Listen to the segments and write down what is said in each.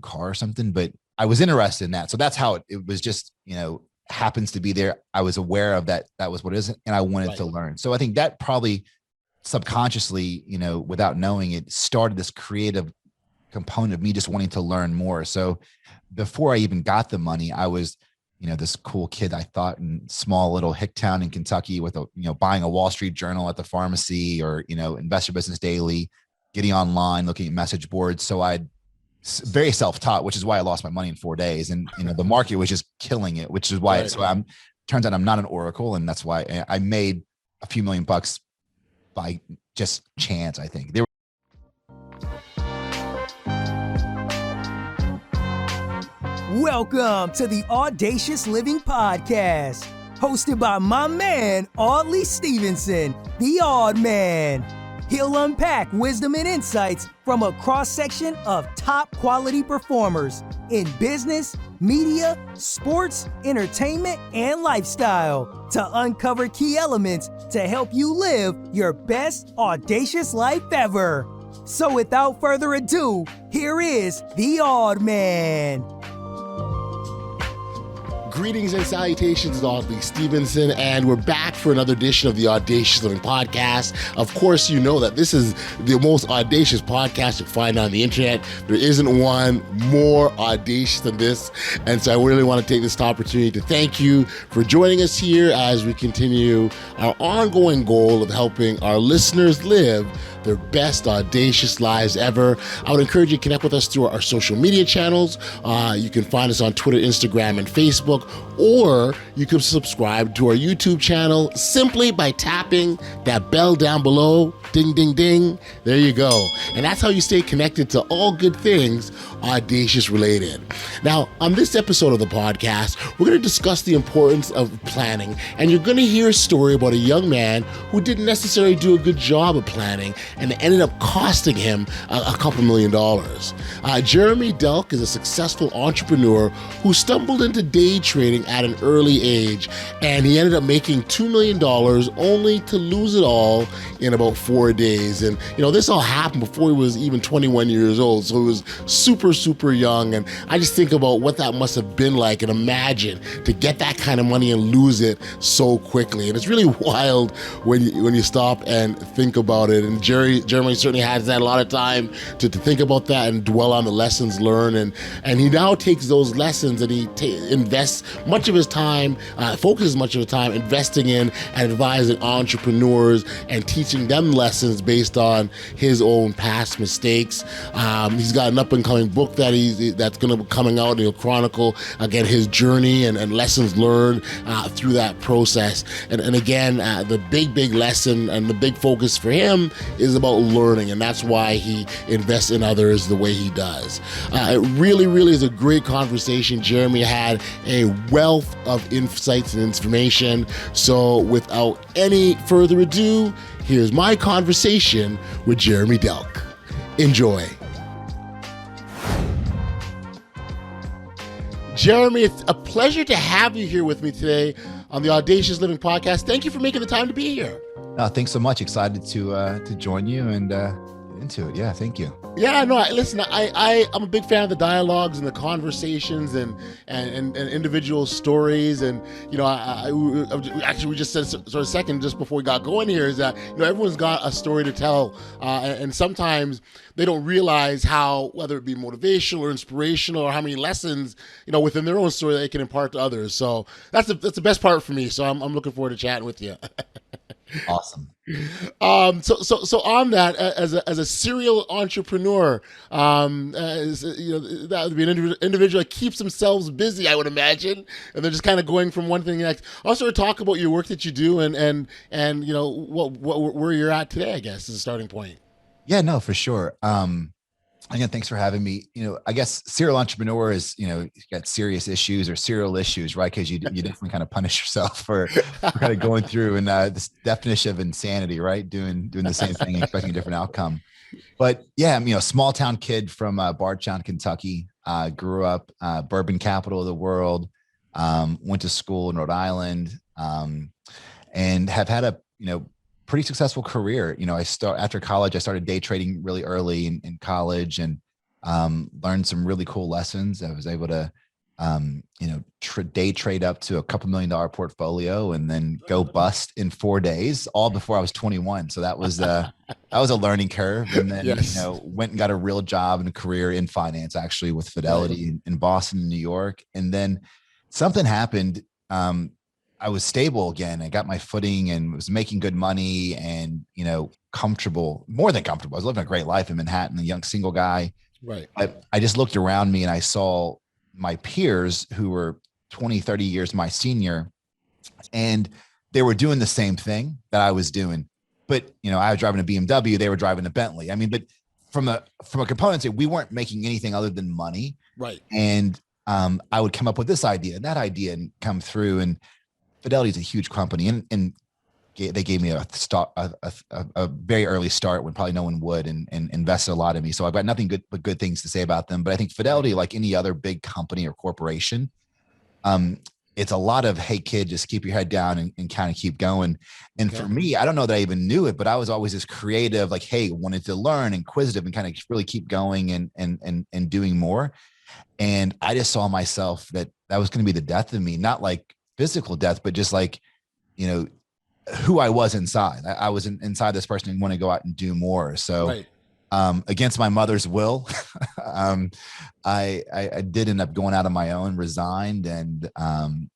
new car or something, but I was interested in that. So that's how it was just, happens to be there. I was aware of that. That was what it is. And I wanted to learn. So I think that probably subconsciously, without knowing it, started this creative component of me just wanting to learn more. So before I even got the money, I was, this cool kid, I thought, in small little hick town in Kentucky with buying a Wall Street Journal at the pharmacy, or, Investor Business Daily, getting online, looking at message boards. So I'd very self-taught, which is why I lost my money in 4 days. And, the market was just killing it, which is why, turns out I'm not an oracle. And that's why I made a few $1 million by just chance. I think Welcome to the Audacious Living Podcast, hosted by my man, Audley Stevenson, the Odd Man. He'll unpack wisdom and insights from a cross-section of top quality performers in business, media, sports, entertainment, and lifestyle to uncover key elements to help you live your best audacious life ever. So without further ado, here is the Odd Man. Greetings and salutations, it's Audley Stevenson, and we're back for another edition of the Audacious Living Podcast. Of course, you know that this is the most audacious podcast you find on the internet. There isn't one more audacious than this, and so I really want to take this opportunity to thank you for joining us here as we continue our ongoing goal of helping our listeners live their best audacious lives ever. I would encourage you to connect with us through our social media channels. You can find us on Twitter, Instagram, and Facebook, or you can subscribe to our YouTube channel simply by tapping that bell down below. Ding, ding, ding. There you go. And that's how you stay connected to all good things audacious related. Now, on this episode of the podcast, we're going to discuss the importance of planning, and you're going to hear a story about a young man who didn't necessarily do a good job of planning, and it ended up costing him a couple $1 million. Jeremy Delk is a successful entrepreneur who stumbled into day trading at an early age, and he ended up making $2 million only to lose it all in about 4 days. And this all happened before he was even 21 years old, so he was super young. And I just think about what that must have been like, and imagine to get that kind of money and lose it so quickly. And it's really wild when you stop and think about it. And Jeremy certainly has had a lot of time to think about that and dwell on the lessons learned. And he now takes those lessons and he invests much of his time, focuses much of his time investing in and advising entrepreneurs and teaching them lessons based on his own past mistakes. He's got an up-and-coming book that's going to be coming out, and he'll chronicle again his journey and lessons learned through that process. And again, the big lesson and the big focus for him is about learning, and that's why he invests in others the way he does. It really is a great conversation. Jeremy had a wealth of insights and information. So without any further ado, here's my conversation with Jeremy Delk. Enjoy. Jeremy, it's a pleasure to have you here with me today on the Audacious Living Podcast. Thank you for making the time to be here. Thanks so much. Excited to join you and get into it. Yeah, thank you. Yeah, no, listen, I'm a big fan of the dialogues and the conversations and individual stories. And, we just said sort of a second just before we got going here is that, everyone's got a story to tell. And sometimes they don't realize how, whether it be motivational or inspirational or how many lessons, within their own story that they can impart to others. So that's the best part for me. So I'm looking forward to chatting with you. Awesome. So on that, as a serial entrepreneur, that would be an individual that keeps themselves busy, I would imagine, and they're just kind of going from one thing to the next. Also, talk about your work that you do and where you're at today, I guess, is a starting point. Yeah, no, for sure. Again, thanks for having me. I guess serial entrepreneur is, you got serious issues or serial issues, right? Because you definitely kind of punish yourself for kind of going through and this definition of insanity, right? Doing the same thing, expecting a different outcome. But yeah, I'm a small town kid from Bardstown, Kentucky. Grew up bourbon capital of the world. Went to school in Rhode Island, and have had a pretty successful career. After college, I started day trading really early in college, and learned some really cool lessons. I was able to, day trade up to a couple $1 million portfolio and then go bust in 4 days, all before I was 21. So that was a learning curve. And then, Yes. went and got a real job and a career in finance, actually with Fidelity in Boston, New York. And then something happened. I was stable again. I got my footing and was making good money and, comfortable, more than comfortable. I was living a great life in Manhattan, a young single guy. Right. I just looked around me and I saw my peers who were 20, 30 years my senior, and they were doing the same thing that I was doing. But, I was driving a BMW, they were driving a Bentley. I mean, but from a component standpoint, we weren't making anything other than money. Right. And I would come up with this idea and that idea and come through. And Fidelity is a huge company, and they gave me a very early start when probably no one would, and invested a lot in me. So I've got nothing but good things to say about them. But I think Fidelity, like any other big company or corporation, it's a lot of, hey kid, just keep your head down and kind of keep going. And for me, I don't know that I even knew it, but I was always this creative, like, hey, wanted to learn, inquisitive, and kind of really keep going and doing more. And I just saw myself that was going to be the death of me, not like physical death, but just like, who I was inside. I was inside this person and want to go out and do more. So against my mother's will, I did end up going out on my own, resigned, and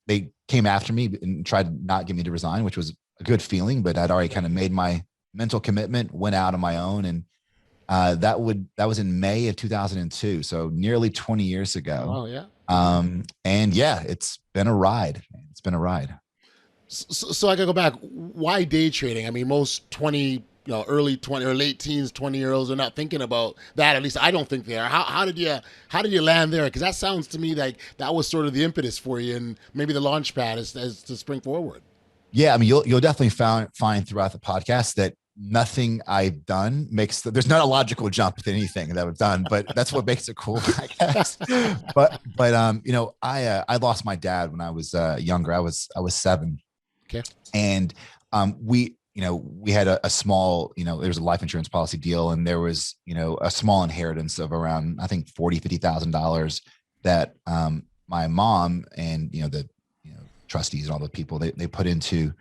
they came after me and tried to not get me to resign, which was a good feeling, but I'd already kind of made my mental commitment, went out on my own. And that was in May of 2002. So nearly 20 years ago. Oh yeah. And yeah, it's been a ride. It's been a ride. So I gotta go back. Why day trading? I mean, most early 20 or late teens, 20-year-olds are not thinking about that. At least I don't think they are. How did you land there? Because that sounds to me like that was sort of the impetus for you, and maybe the launch pad is to spring forward. Yeah, I mean, you'll definitely find throughout the podcast that nothing I've done there's not a logical jump to anything that I've done, but that's what makes it cool, I guess. But I lost my dad when I was younger. I was 7. Okay. And we had a small, there was a life insurance policy deal, and there was, a small inheritance of around, I think $50,000 that my mom and, the trustees and all the people, they put into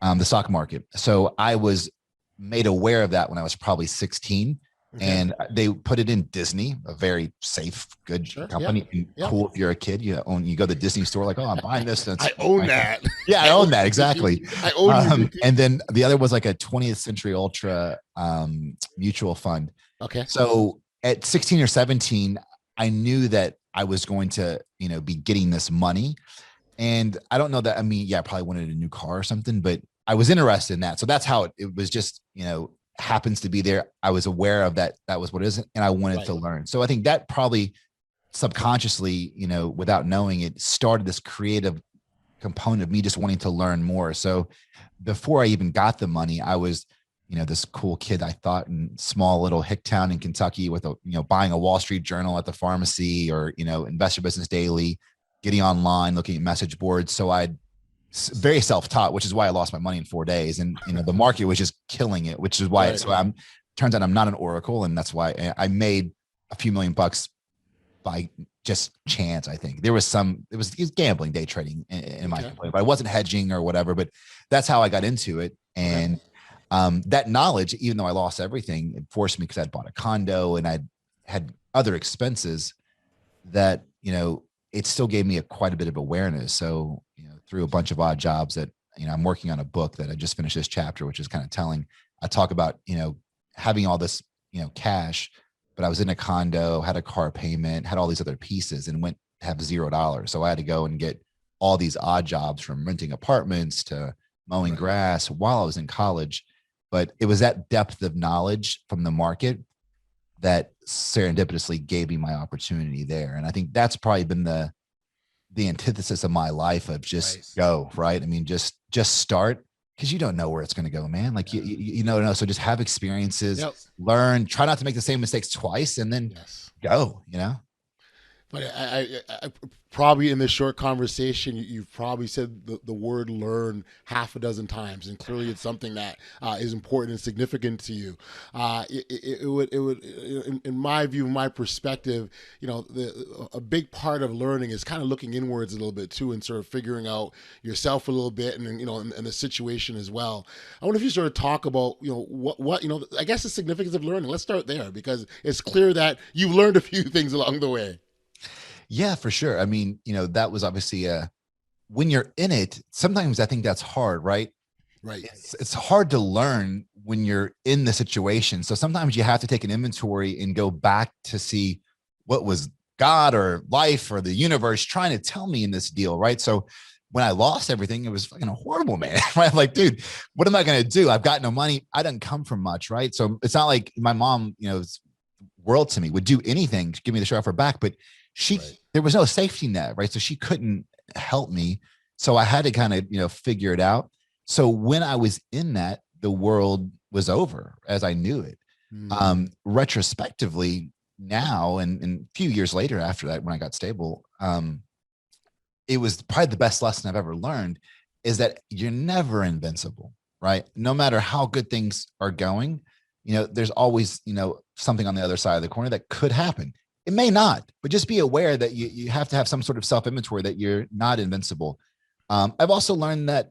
the stock market. So I was made aware of that when I was probably 16. Okay. And they put it in Disney, a very safe, good company. Yeah. Cool if you're a kid, you go to the Disney store, like, oh, I'm buying this. I own that. Yeah, I own that. Exactly. I own and then the other was like a 20th Century Ultra mutual fund. Okay. So at 16 or 17, I knew that I was going to, be getting this money. And I don't know that, I mean, yeah, I probably wanted a new car or something, but I was interested in that. So that's how it was just, happens to be there. I was aware of that was what it is, and I wanted to learn. So I think that probably subconsciously, without knowing it, started this creative component of me just wanting to learn more. So before I even got the money, I was, this cool kid, I thought, in small little hick town in Kentucky with buying a Wall Street Journal at the pharmacy, or, Investor Business Daily, getting online, looking at message boards. So I'd very self-taught, which is why I lost my money in 4 days. And, the market was just killing it, which is why, turns out I'm not an oracle. And that's why I made a few $1 million by just chance. I think it was gambling, day trading in my complaint, but I wasn't hedging or whatever, but that's how I got into it. And, that knowledge, even though I lost everything, it forced me, because I'd bought a condo and I'd had other expenses that, it still gave me quite a bit of awareness. So, through a bunch of odd jobs that, I'm working on a book that I just finished this chapter, which is kind of telling. I talk about, having all this, cash, but I was in a condo, had a car payment, had all these other pieces, and went to have $0. So I had to go and get all these odd jobs, from renting apartments to mowing grass, while I was in college. But it was that depth of knowledge from the market that serendipitously gave me my opportunity there. And I think that's probably been the antithesis of my life, of just go, right? I mean, just start, because you don't know where it's going to go, man. Like you know, so just have experiences, learn, try not to make the same mistakes twice, and then go, But I probably in this short conversation, you've probably said the word learn half a dozen times, and clearly it's something that is important and significant to you. It would, in my view, my perspective, a big part of learning is kind of looking inwards a little bit too, and sort of figuring out yourself a little bit, and and the situation as well. I wonder if you sort of talk about, what I guess the significance of learning. Let's start there because it's clear that you've learned a few things along the way. Yeah, for sure. I mean, that was obviously when you're in it, sometimes I think that's hard, right? Right. It's hard to learn when you're in the situation. So sometimes you have to take an inventory and go back to see what was God or life or the universe trying to tell me in this deal, right? So when I lost everything, it was fucking horrible, man. Right? Like, dude, what am I going to do? I've got no money. I didn't come from much, right? So it's not like my mom, world to me, would do anything to give me the shirt off her back, but Right. there was no safety net, right? So she couldn't help me. So I had to kind of, figure it out. So when I was in that, the world was over as I knew it. Retrospectively now, and a few years later after that, when I got stable, it was probably the best lesson I've ever learned is that you're never invincible, right? No matter how good things are going, there's always, something on the other side of the corner that could happen. It may not, but just be aware that you have to have some sort of self-inventory that you're not invincible. I've also learned that,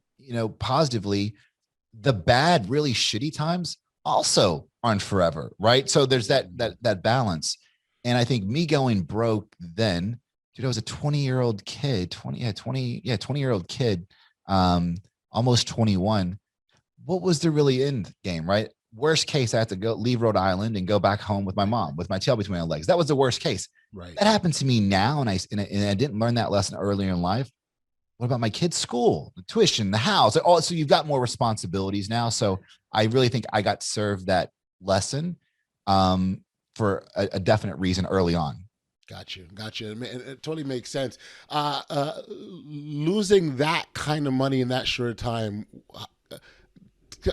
positively, the bad, really shitty times also aren't forever, right? So there's that balance. And I think me going broke then, dude, I was a 20-year-old kid, 20-year-old kid, almost 21. What was the really end game, right? Worst case, I had to go leave Rhode Island and go back home with my mom with my tail between my legs. That was the worst case. Right. That happened to me now, and I didn't learn that lesson earlier in life. What about my kids' school, the tuition, the house? So you've got more responsibilities now. So I really think I got served that lesson for a definite reason early on. Gotcha. It totally makes sense. Losing that kind of money in that short time,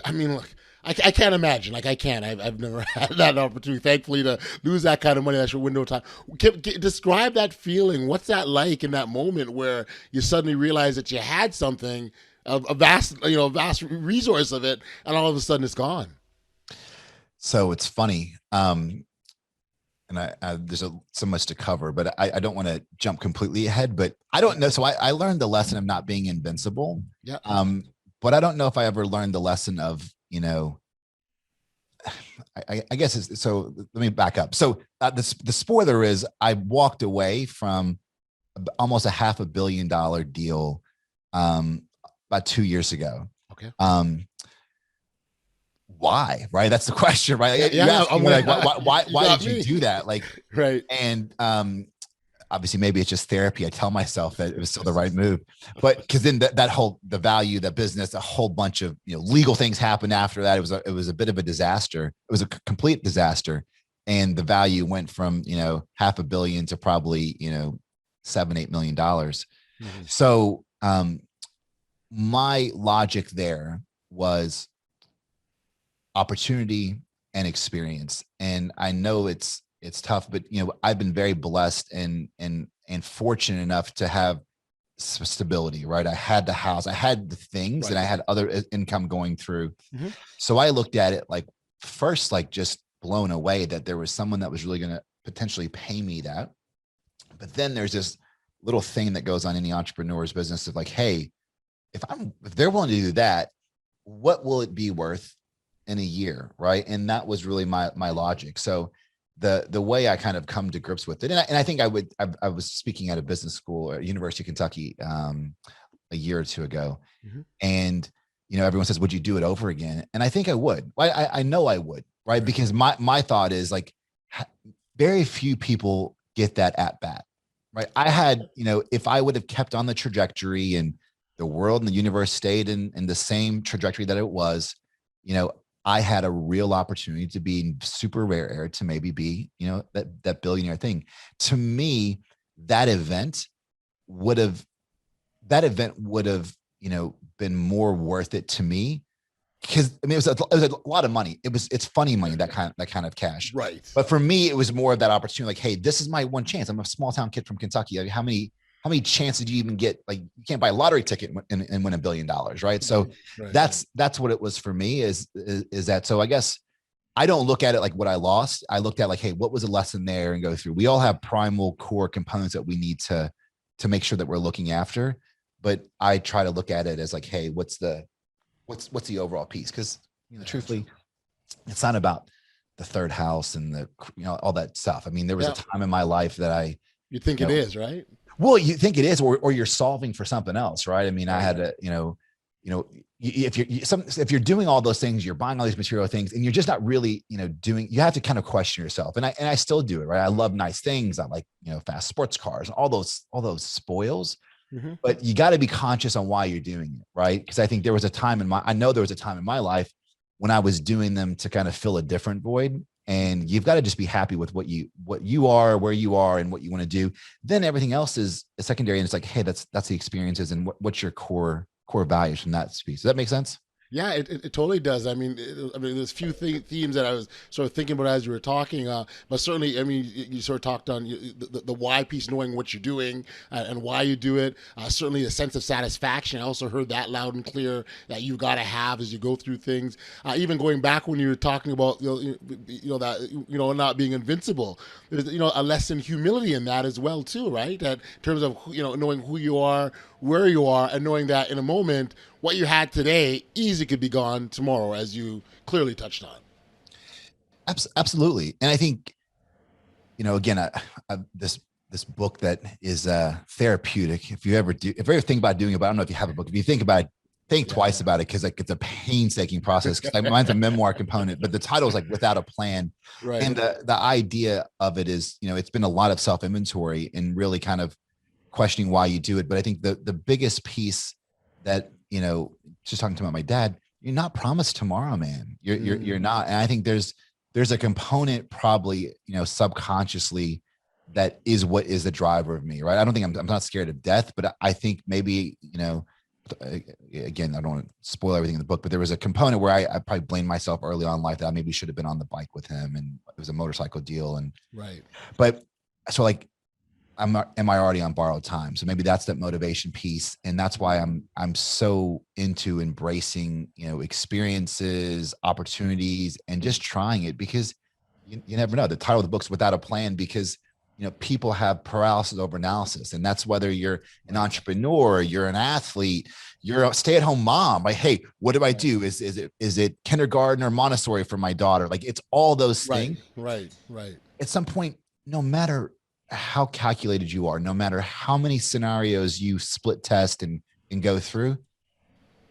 I mean, look, I can't imagine. Like, I can't. I've never had that opportunity, thankfully, to lose that kind of money in that short window of time. Describe that feeling. What's that like in that moment where you suddenly realize that you had something, a vast resource of it, and all of a sudden it's gone? So it's funny. And there's so much to cover, but I don't want to jump completely ahead, but I don't know. So I learned the lesson of not being invincible. Yeah. But I don't know if I ever learned the lesson of, I guess so let me back up. So the spoiler is I walked away from almost a $500 million deal about 2 years ago. Okay. Why? Right. That's the question, right? Yeah. I'm like, why did you do that? Like, right. And obviously maybe it's just therapy. I tell myself that it was still the right move, but because then that whole, the value, the business, a whole bunch of, legal things happened after that. It was a bit of a disaster. It was a complete disaster. And the value went from, $500 million to probably, $7-8 million. Mm-hmm. So my logic there was opportunity and experience. And I know it's tough, but I've been very blessed and fortunate enough to have stability, right? I had the house, I had the things, right, and I had other income going through. Mm-hmm. So I looked at it like first, like just blown away that there was someone that was really going to potentially pay me that. But then there's this little thing that goes on in the entrepreneur's business of like, hey, if they're willing to do that, what will it be worth in a year, right? And that was really my logic. So the way I kind of come to grips with it, and I think I was speaking at a business school at University of Kentucky a year or two ago, mm-hmm. and everyone says, "Would you do it over again?" And I think I would. I know I would, right? Because my thought is like, very few people get that at bat, right? I had, if I would have kept on the trajectory and the world and the universe stayed in the same trajectory that it was, I had a real opportunity to be in super rare air to maybe be, that billionaire thing. To me, that event would have, been more worth it to me because I mean, it was a lot of money. It's funny money, that kind of cash. Right. But for me, it was more of that opportunity. Like, hey, this is my one chance. I'm a small town kid from Kentucky. Like, how many chances do you even get? Like, you can't buy a lottery ticket and win $1 billion, right? So that's what it was for me. Is that so? I guess I don't look at it like what I lost. I looked at like, hey, what was a lesson there, and go through. We all have primal core components that we need to make sure that we're looking after. But I try to look at it as like, hey, what's the overall piece? Because truthfully, it's not about the third house and the all that stuff. I mean, there was a time in my life that you think it is, right? Well, you think it is, or you're solving for something else, right? I mean, I had to, if you're doing all those things, you're buying all these material things, and you're just not really, doing. You have to kind of question yourself, and I still do it, right? I love nice things. I like, fast sports cars, all those spoils. Mm-hmm. But you got to be conscious on why you're doing it, right? Because I think there was a time I know there was a time in my life when I was doing them to kind of fill a different void. And you've got to just be happy with what you are, where you are, and what you want to do. Then everything else is secondary. And it's like, hey, that's the experiences, and what's your core values from that space. Does that make sense? Yeah, it totally does. I mean, there's few themes that I was sort of thinking about as you were talking, but certainly, I mean, you sort of talked on the why piece, knowing what you're doing and why you do it. Certainly, a sense of satisfaction. I also heard that loud and clear that you've got to have as you go through things. Even going back when you were talking about not being invincible, there's a lesson in humility in that as well too, right? That in terms of knowing who you are, where you are, and knowing that in a moment, what you had today easily could be gone tomorrow, as you clearly touched on. Absolutely. And I think, again, this book that is therapeutic. If you ever think about doing it, but I don't know if you have a book, if you think about it, think twice about it, because like it's a painstaking process. Because mine's a memoir component, but the title is like Without a Plan. Right. And the idea of it is, it's been a lot of self-inventory and really kind of questioning why you do it. But I think the biggest piece that, just talking to my dad, you're not promised tomorrow, man. You're not. And I think there's a component probably, subconsciously, that is what is the driver of me, right? I don't think I'm not scared of death, but I think maybe, again, I don't want to spoil everything in the book, but there was a component where I probably blamed myself early on in life that I maybe should have been on the bike with him, and it was a motorcycle deal. And right. But so like, am I already on borrowed time? So maybe that's that motivation piece. And that's why I'm so into embracing, experiences, opportunities, and just trying it, because you never know. The title of the book's Without a Plan, because, people have paralysis over analysis. And that's whether you're an entrepreneur, you're an athlete, you're a stay-at-home mom. Like, hey, what do I do? Is it kindergarten or Montessori for my daughter? Like, it's all those things. Right. At some point, no matter how calculated you are, no matter how many scenarios you split test and go through,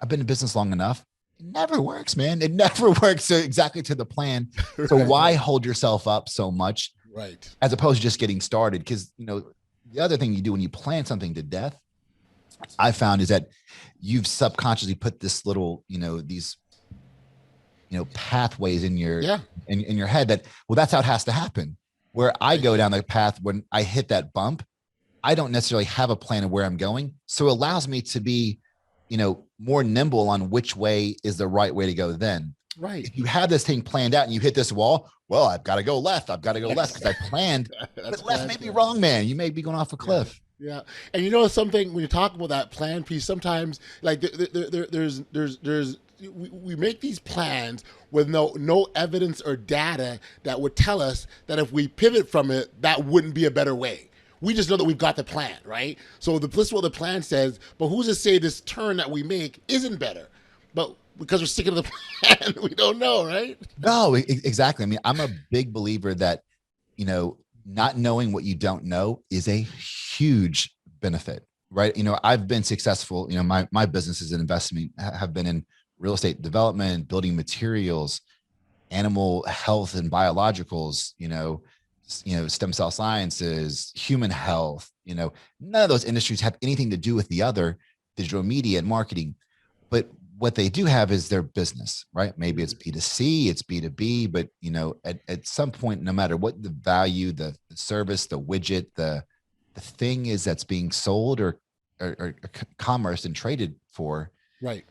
I've been in business long enough. It never works, man. It never works exactly to the plan. So why hold yourself up so much? Right. As opposed to just getting started. Because, the other thing you do when you plan something to death, I found, is that you've subconsciously put this little, these, pathways in your, in your head that, well, that's how it has to happen. Where I go down the path, when I hit that bump, I don't necessarily have a plan of where I'm going. So it allows me to be, more nimble on which way is the right way to go then. Right. If you have this thing planned out and you hit this wall, well, I've got to go left. I've got to go left because I planned. But left may be wrong, man. You may be going off a cliff. Yeah. And something, when you talk about that plan piece, sometimes like there's we make these plans with no evidence or data that would tell us that if we pivot from it, that wouldn't be a better way. We just know that we've got the plan, right? So this is what the plan says, but who's to say this turn that we make isn't better? But because we're sticking to the plan, we don't know, right? No, exactly. I mean, I'm a big believer that, not knowing what you don't know is a huge benefit, right? I've been successful, my businesses and investment have been in real estate development, building materials, animal health and biologicals, stem cell sciences, human health, none of those industries have anything to do with the other, digital media and marketing. But what they do have is their business, right? Maybe it's B2C, it's B2B, but at some point, no matter what the value, the service, the widget, the thing is that's being sold or commerce and traded for, right?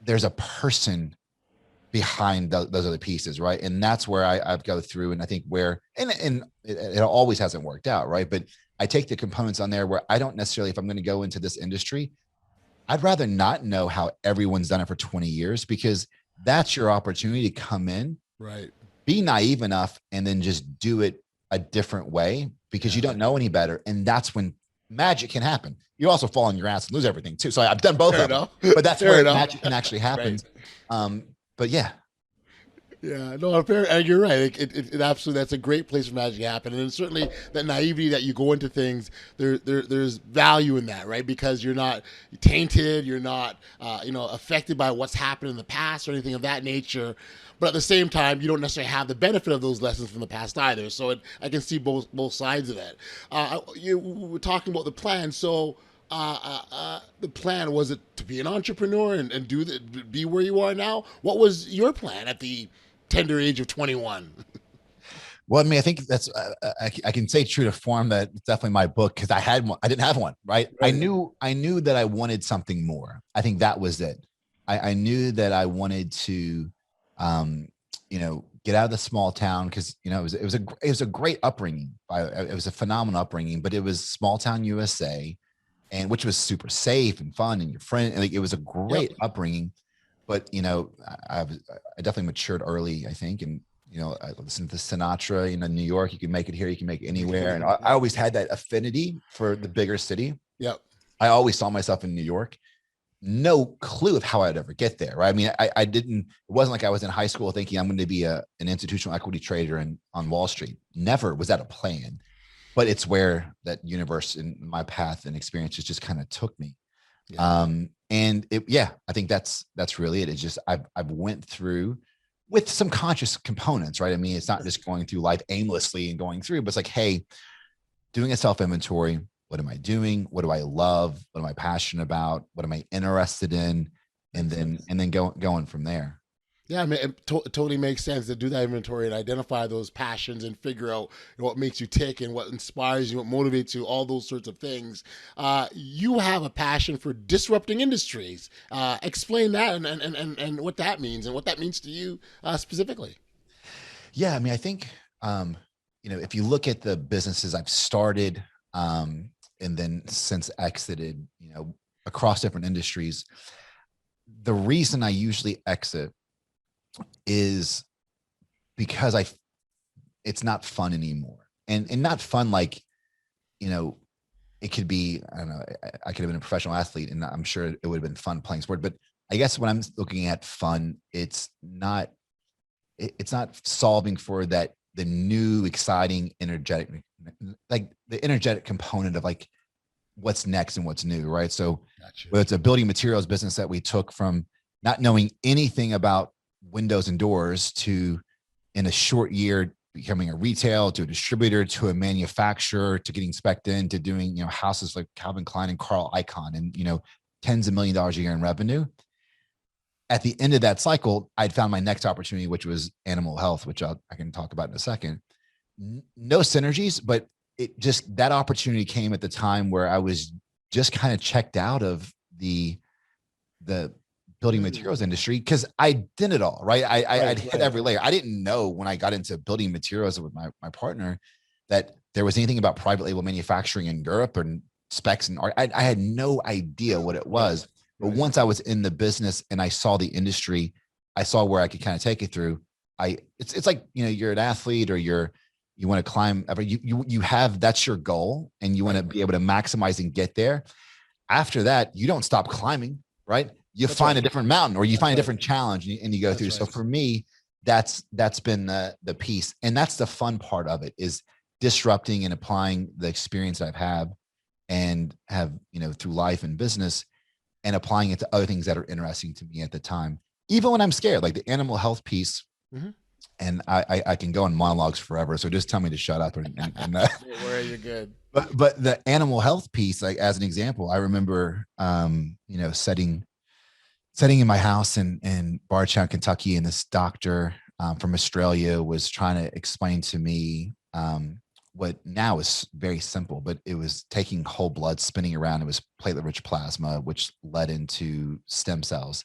There's a person behind those other pieces, right? And that's where I've go through, and I think where, and it always hasn't worked out, right? But I take the components on there where I don't necessarily, if I'm going to go into this industry, I'd rather not know how everyone's done it for 20 years, because that's your opportunity to come in, Right. be naive enough, and then just do it a different way, because you don't know any better. And that's when magic can happen. You also fall on your ass and lose everything too. So I've done both of them, but that's where magic can actually happen. But yeah. Yeah, no, fair, and you're right. It absolutely, that's a great place for magic to happen, and certainly that naivety that you go into things, there's value in that, right? Because you're not tainted, you're not, affected by what's happened in the past or anything of that nature. But at the same time, you don't necessarily have the benefit of those lessons from the past either. So I can see both sides of it. You were talking about the plan, so. The plan, was it to be an entrepreneur and be where you are now? What was your plan at the tender age of 21? Well, I mean, I think that's I can say true to form that it's definitely my book, because I had one. I didn't have one, right? I knew that I wanted something more. I think that was it. I knew that I wanted to, get out of the small town, because it was a great upbringing. It was a phenomenal upbringing, but it was small town USA, and which was super safe and fun, and your friend, and like, it was a great upbringing. But I definitely matured early, I think, and I listened to Sinatra. New York, you can make it here, you can make it anywhere, and I always had that affinity for the bigger city. Yep. I always saw myself in New York. No clue of how I'd ever get there, right? I mean, I didn't. It wasn't like I was in high school thinking I'm going to be an institutional equity trader on Wall Street. Never was that a plan. But it's where that universe and my path and experiences just kind of took me. Yeah. I think that's really it. It's just, I've went through with some conscious components, right? I mean, it's not just going through life aimlessly and going through, but it's like, hey, doing a self-inventory. What am I doing? What do I love? What am I passionate about? What am I interested in? And then going from there. Yeah, I mean, it totally makes sense to do that inventory and identify those passions and figure out what makes you tick and what inspires you, what motivates you, all those sorts of things. You have a passion for disrupting industries. Explain that and what that means and what that means to you specifically. Yeah, I mean, I think, if you look at the businesses I've started and then since exited, across different industries, the reason I usually exit is because it's not fun anymore, and not fun like, it could be, I don't know, I could have been a professional athlete and I'm sure it would have been fun playing sport, but I guess when I'm looking at fun, it's not solving for that, the new, exciting, energetic, like the energetic component of like what's next and what's new, right? So whether it's a building materials business that we took from not knowing anything about windows and doors to, in a short year, becoming a retail, to a distributor, to a manufacturer, to getting spec'd in, to doing, houses like Calvin Klein and Carl Icahn, and, tens of $1 million a year in revenue. At the end of that cycle, I'd found my next opportunity, which was animal health, which I can talk about in a second. No synergies, but that opportunity came at the time where I was just kind of checked out of the building materials industry, because I did it all, right? I'd hit every layer. I didn't know when I got into building materials with my partner that there was anything about private label manufacturing in Europe and specs and art. I had no idea what it was. But once I was in the business and I saw the industry, I saw where I could kind of take it through. It's like, you're an athlete, or you want to climb, you have, that's your goal, and you want to be able to maximize and get there. After that, you don't stop climbing, right? You find a different mountain, or you find a different challenge, and you go through. So for me, that's been the piece. And that's the fun part of it, is disrupting and applying the experience I've had and have, through life and business, and applying it to other things that are interesting to me at the time, even when I'm scared, like the animal health piece. Mm-hmm. And I can go on monologues forever. So just tell me to shut up. Where you're good. But the animal health piece, like as an example, I remember, sitting in my house in Bardstown, Kentucky, and this doctor from Australia was trying to explain to me what now is very simple, but it was taking whole blood, spinning around. It was platelet-rich plasma, which led into stem cells.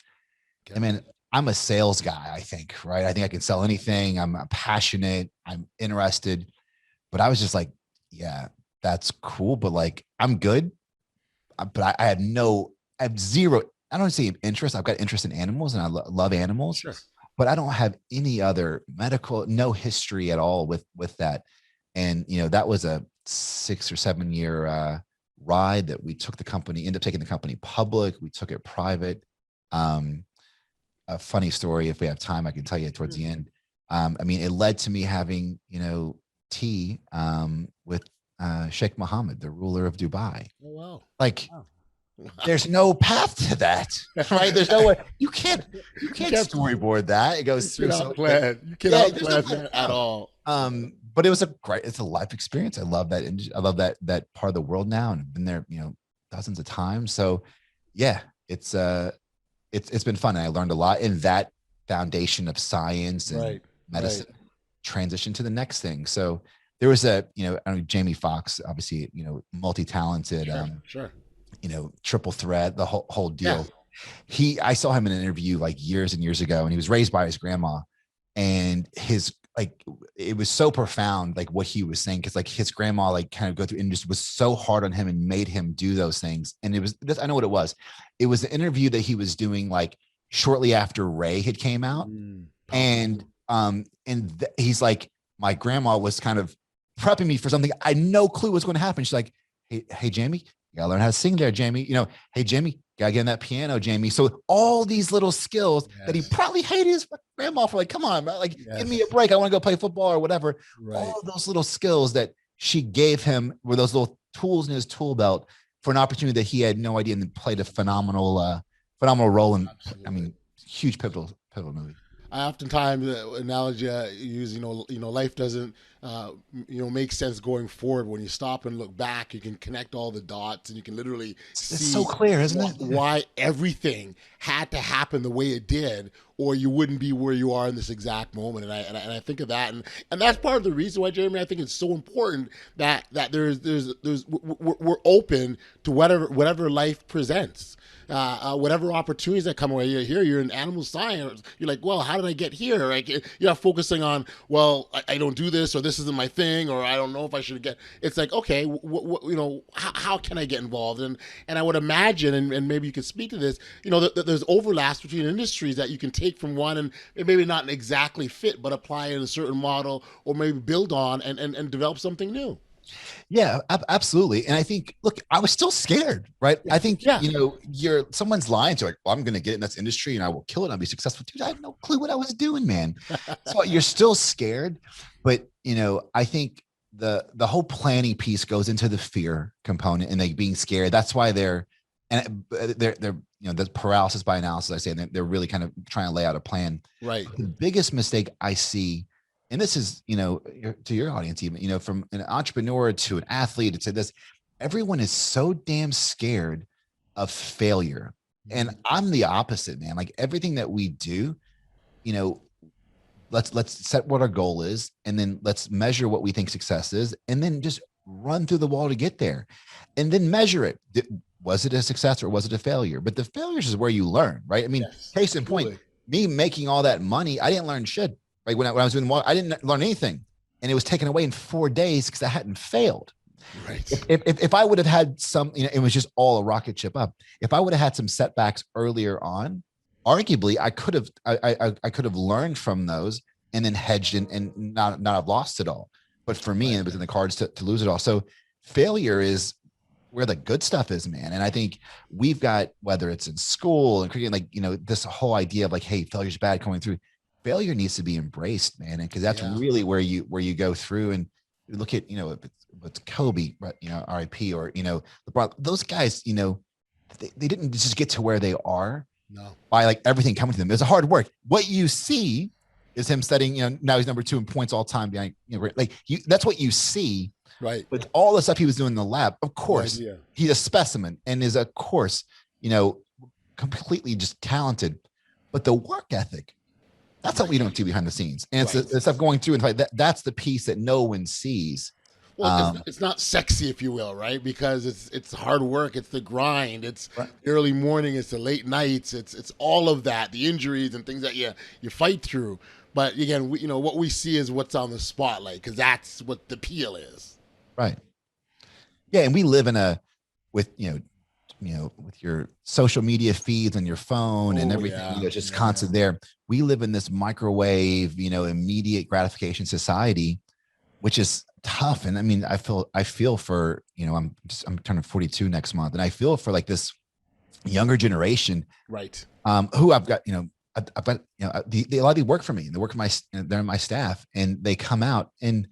I mean, I'm a sales guy, I think, right? I think I can sell anything. I'm passionate. I'm interested. But I was just like, yeah, that's cool. But like, I'm good. But I have zero, I don't say interest. I've got interest in animals and I love animals, Sure. but I don't have any other medical, no history at all with that. And, that was a 6 or 7 year ride that we took the company, ended up taking the company public. We took it private. A funny story, if we have time, I can tell you towards the end. I mean, it led to me having, tea with Sheikh Mohammed, the ruler of Dubai. Oh, wow. Like, Wow. there's no path to that, right? There's no way you can't storyboard that. It goes through. You cannot plan that at all. But it's a life experience. I love that. I love that part of the world now, and I've been there, dozens of times. So yeah, it's been fun. And I learned a lot in that foundation of science and medicine, transition to the next thing. So there was Jamie Foxx, obviously, multi-talented, sure. Triple threat, the whole deal. Yeah. I saw him in an interview like years and years ago, and he was raised by his grandma, and it was so profound, like what he was saying. Cause like his grandma, like kind of go through and just was so hard on him and made him do those things. And I know what it was. It was the interview that he was doing like shortly after Ray had came out. And he's like, my grandma was kind of prepping me for something. I had no clue what's going to happen. She's like, Hey, Jamie, you gotta learn how to sing there, Jamie. Hey, Jamie, gotta get in that piano, Jamie. So all these little skills that he probably hated his grandma for, like, come on, man, like, give me a break. I want to go play football or whatever. All those little skills that she gave him were those little tools in his tool belt for an opportunity that he had no idea, and then played a phenomenal role in. Absolutely. I mean, huge pivotal movie. I oftentimes analogy use, life doesn't, make sense going forward. When you stop and look back, you can connect all the dots, and you can literally see. It's so clear, isn't it? Why everything had to happen the way it did, or you wouldn't be where you are in this exact moment. And I think of that, and that's part of the reason why, Jeremy, I think it's so important that we're open to whatever life presents. Whatever opportunities that come away. You're in animal science. You're like, well, how did I get here? Like, you're not focusing on, well, I don't do this, or this isn't my thing, or I don't know if I should get. It's like, okay, how can I get involved? And I would imagine, and maybe you could speak to this, that there's overlaps between industries that you can take from one and maybe not exactly fit, but apply in a certain model, or maybe build on and develop something new. Yeah, absolutely. And I think, look, I was still scared, right? I think, someone's lying to like, well, I'm going to get in this industry and I will kill it. I'll be successful. Dude, I had no clue what I was doing, man. So you're still scared, but I think the whole planning piece goes into the fear component and like being scared. That's why they're the paralysis by analysis, I say, and they're really kind of trying to lay out a plan. Right. The biggest mistake I see, and this is, to your audience, even, from an entrepreneur to an athlete, to this, everyone is so damn scared of failure. And I'm the opposite, man. Like everything that we do, let's set what our goal is, and then let's measure what we think success is, and then just run through the wall to get there, and then measure it. Was it a success or was it a failure? But the failures is where you learn, right? I mean, case in point, me making all that money, I didn't learn shit. Like when I was doing I didn't learn anything, and it was taken away in 4 days because I hadn't failed. Right. If I would have had some, it was just all a rocket ship up. If I would have had some setbacks earlier on, arguably I could have learned from those and then hedged and not have lost it all. But for me, it was in the cards to lose it all. So failure is where the good stuff is, man. And I think we've got, whether it's in school and cricket, like, this whole idea of like, hey, failure's bad coming through. Failure needs to be embraced, man. And because that's really where you go through and look at, if it's Kobe, RIP, or, LeBron, those guys, they didn't just get to where they are by like everything coming to them. It's a hard work. What you see is him studying, now he's number 2 in points all time behind, that's what you see. Right. But all the stuff he was doing in the lab, of course, he's a specimen and is, of course, completely just talented. But the work ethic, that's what we don't do behind the scenes. And it's the stuff going through, and that's the piece that no one sees. Well, it's not sexy, if you will, right? Because it's hard work, it's the grind, it's Right. the early morning, it's the late nights, it's all of that, the injuries and things that you fight through. But again, what we see is what's on the spotlight, because that's what the appeal is. Right. Yeah, and we live in with with your social media feeds on your phone and Oh everything, yeah, just yeah. constant there. We live in this microwave, immediate gratification society, which is tough. And I mean, I feel for, I'm turning 42 next month, and I feel for like this younger generation, Right. who I've got, I've got, a lot of these work for me, and they work for they're my staff, and they come out, and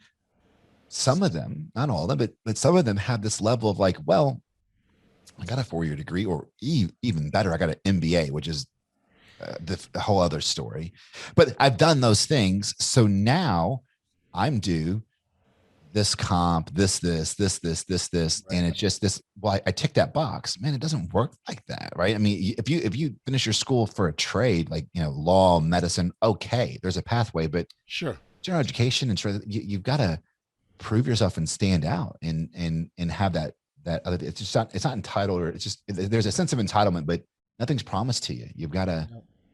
some of them, not all of them, but some of them have this level of like, well, I got a 4-year degree, or even better, I got an MBA, which is the whole other story. But I've done those things. So now I'm due this comp, this. Right. And it's just this, well, I tick that box, man. It doesn't work like that. Right. I mean, if you finish your school for a trade, like, law, medicine, okay, there's a pathway, but Sure. general education, and you've got to prove yourself and stand out and have that other, it's just not, it's not entitled, or it's just, there's a sense of entitlement, but nothing's promised to you. You've got to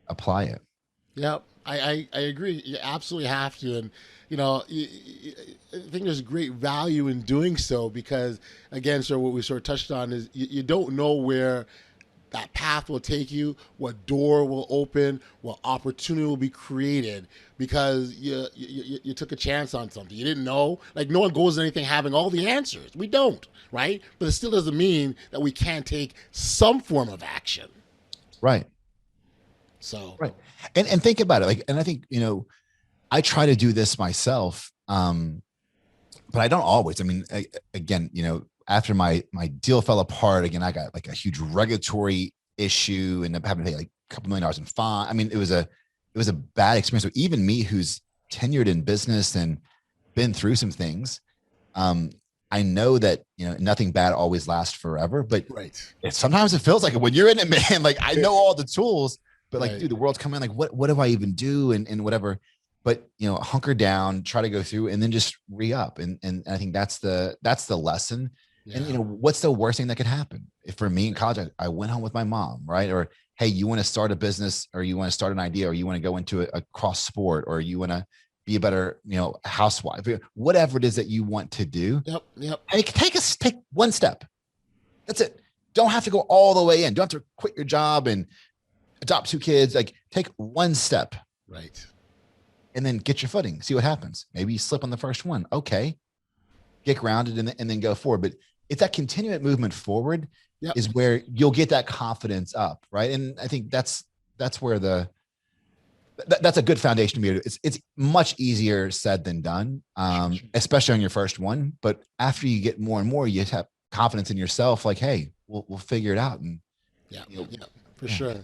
apply it. Yeah, I agree. You absolutely have to. And, I think there's great value in doing so, because, again, sir, what we sort of touched on is you don't know where that path will take you, what door will open, what opportunity will be created, because you took a chance on something. You didn't know. Like, no one goes to anything having all the answers. We don't, right? But it still doesn't mean that we can't take some form of action. Right. So, right. And think about it. Like, and I think, I try to do this myself. But I don't always. I mean, again, after my deal fell apart, again, I got like a huge regulatory issue, and I'm having to pay like a couple $1 million in fine. I mean, it was a bad experience. So even me, who's tenured in business and been through some things, I know that, nothing bad always lasts forever, but right. Sometimes it feels like it when you're in it, man. Like, I know all the tools, but like, right. dude, the world's coming. Like, what do I even do? And whatever. But, hunker down, try to go through, and then just re-up. And I think that's the lesson. Yeah. And, what's the worst thing that could happen? If for me in college, I went home with my mom, right? Or, hey, you want to start a business, or you want to start an idea, or you want to go into a cross sport, or you want to be a better, housewife, whatever it is that you want to do. Yep. Take one step. That's it. Don't have to go all the way in. Don't have to quit your job and adopt 2 kids. Like, take one step. Right. And then get your footing, see what happens. Maybe you slip on the first one. Okay. Get grounded and then go forward. But it's that continuous movement forward is where you'll get that confidence up. Right. And I think that's where that's a good foundation to be. It's much easier said than done, especially on your first one. But after you get more and more, you have confidence in yourself. Like, hey, we'll figure it out. And for sure.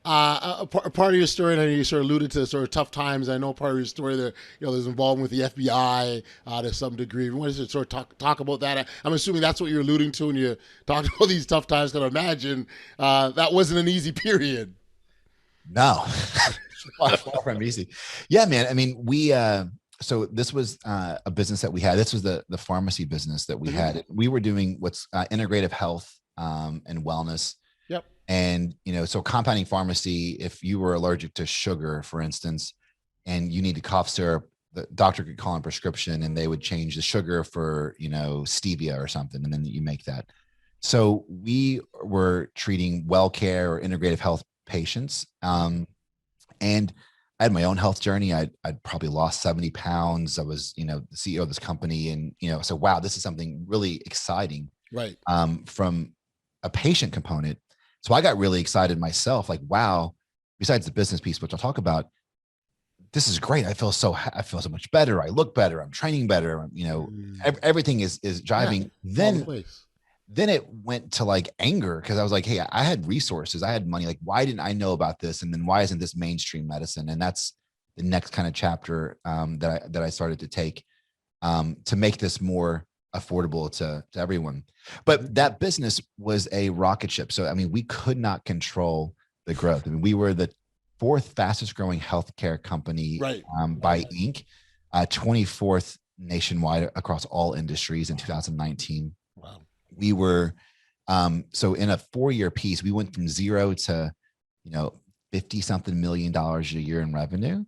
A part of your story, and I know you sort of alluded to sort of tough times. I know part of your story there, there's involvement with the FBI to some degree. We wanted to sort of talk about that. I'm assuming that's what you're alluding to when you talked about these tough times. Because I imagine that wasn't an easy period. No, far from easy. Yeah, man. I mean, so this was a business that we had. This was the pharmacy business that we had. We were doing what's integrative health and wellness. Yep. And, so compounding pharmacy, if you were allergic to sugar, for instance, and you need a cough syrup, the doctor could call in prescription, and they would change the sugar for, stevia or something. And then you make that. So we were treating well care or integrative health patients. And I had my own health journey. I'd probably lost 70 pounds. I was, the CEO of this company. And, so, wow, this is something really exciting. Right. From a patient component. So I got really excited myself, like, wow, besides the business piece, which I'll talk about, this is great. I feel so much better. I look better. I'm training better. Everything is driving. Then it went to like anger, because I was like, hey, I had resources. I had money. Like, why didn't I know about this? And then why isn't this mainstream medicine? And that's the next kind of chapter that I started to take to make this more affordable to everyone. But that business was a rocket ship. So, I mean, we could not control the growth. I mean, we were the 4th fastest growing healthcare company by Inc., 24th nationwide across all industries in 2019. Wow. We were, so in a 4-year piece, we went from 0 to, 50 something $million a year in revenue.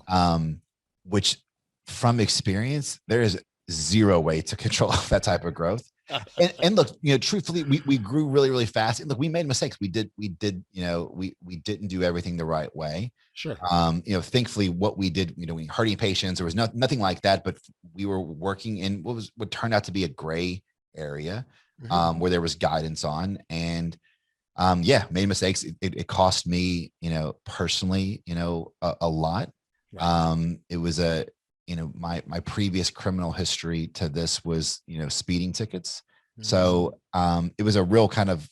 Wow. Which from experience, there is zero way to control that type of growth. And look, truthfully, we grew really, really fast. And look, we made mistakes. We didn't do everything the right way. Sure. Thankfully what we did, we hurting patients, there was nothing like that, but we were working in what turned out to be a gray area, where there was guidance on, and made mistakes. It cost me, personally, a lot. Right. It was my previous criminal history to this was, speeding tickets. So it was a real kind of,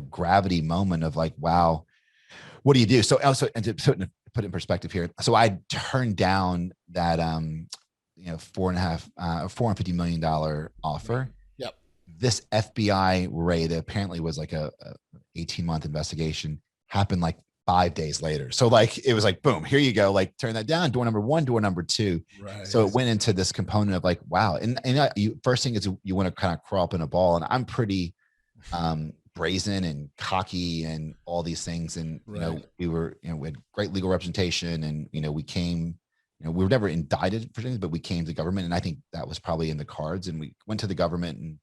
gravity moment of like, wow, what do you do? So also, and to put it in perspective here. So I turned down that, $450 million offer. Yep. This FBI raid that apparently was like a 18-month investigation happened like 5 days later. So like, it was like, boom, here you go. Like turn that down, door number 1, door number 2. Right. So it went into this component of like, wow. And first thing is you want to kind of crawl up in a ball, and I'm pretty, brazen and cocky and all these things. And, we had great legal representation, and, we came, we were never indicted for things, but we came to government. And I think that was probably in the cards, and we went to the government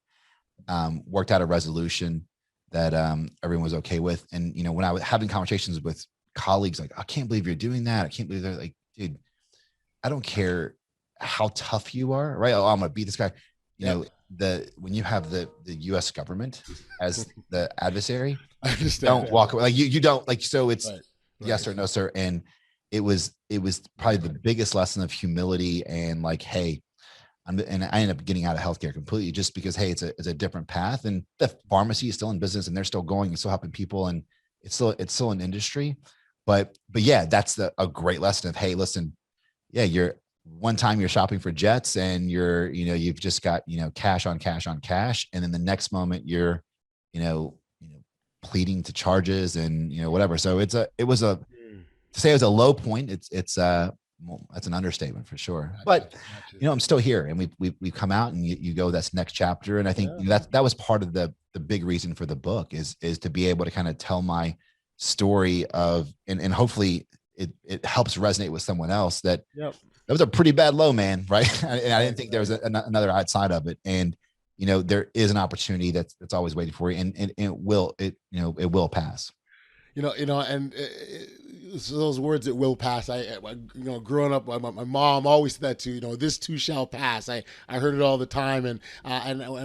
and worked out a resolution that everyone was okay with. And, when I was having conversations with colleagues, like, I can't believe you're doing that. I can't believe they're like, dude, I don't care how tough you are, right? Oh, I'm going to beat this guy. When you have the US government as the adversary, don't walk away. Like you don't like, so it's right. Yes or no, sir. And it was probably the biggest lesson of humility and like, hey, and I ended up getting out of healthcare completely just because, hey, it's a different path, and the pharmacy is still in business and they're still going and still helping people, and it's still an industry. But yeah, that's a great lesson of, hey, listen, yeah, one time you're shopping for jets and you've just got, cash on cash on cash. And then the next moment you're, pleading to charges and, whatever. So to say it was a low point, it's that's an understatement for sure. But, I'm still here, and we've come out, and you go, that's next chapter. And I think that was part of the big reason for the book is to be able to kind of tell my story of, and hopefully it helps resonate with someone else that, that was a pretty bad low, man. Right. And I didn't think there was another outside of it. And, there is an opportunity that's always waiting for you, and it will pass. And so those words, it will pass. Growing up, my mom always said that too. This too shall pass. I heard it all the time, and